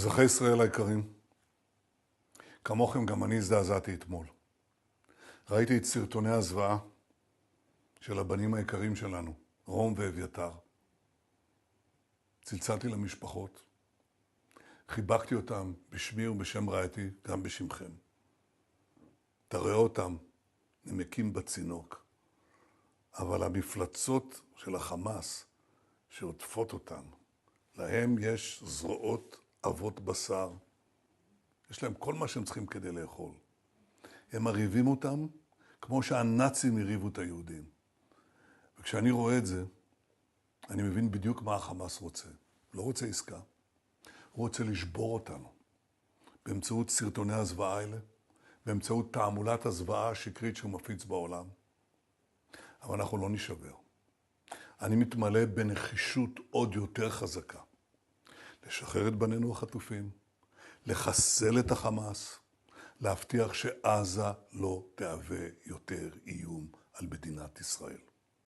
אזרחי ישראל היקרים, כמוכם גם אני הזדעזעתי אתמול. ראיתי את סרטוני הזוועה של הבנים היקרים שלנו, רום ואביתר. צלצלתי למשפחות, חיבקתי אותם בשמי ובשם רעייתי, גם בשמכם. תראה אותם נמקים בצינוק, אבל המפלצות של החמאס שעוטפות אותם, להם יש זרועות אבות בשר. יש להם כל מה שהם צריכים כדי לאכול. הם מריבים אותם כמו שהנאצים הריבו את היהודים. וכשאני רואה את זה, אני מבין בדיוק מה החמאס רוצה. לא רוצה עסקה. הוא רוצה לשבור אותנו. באמצעות סרטוני הזוועה האלה, באמצעות תעמולת הזוועה השקרית שהוא מפיץ בעולם. אבל אנחנו לא נשבר. אני מתמלא בנחישות עוד יותר חזקה. לשחרר את בנינו החטופים, לחסל את החמאס, להבטיח שעזה לא תהווה יותר איום על מדינת ישראל.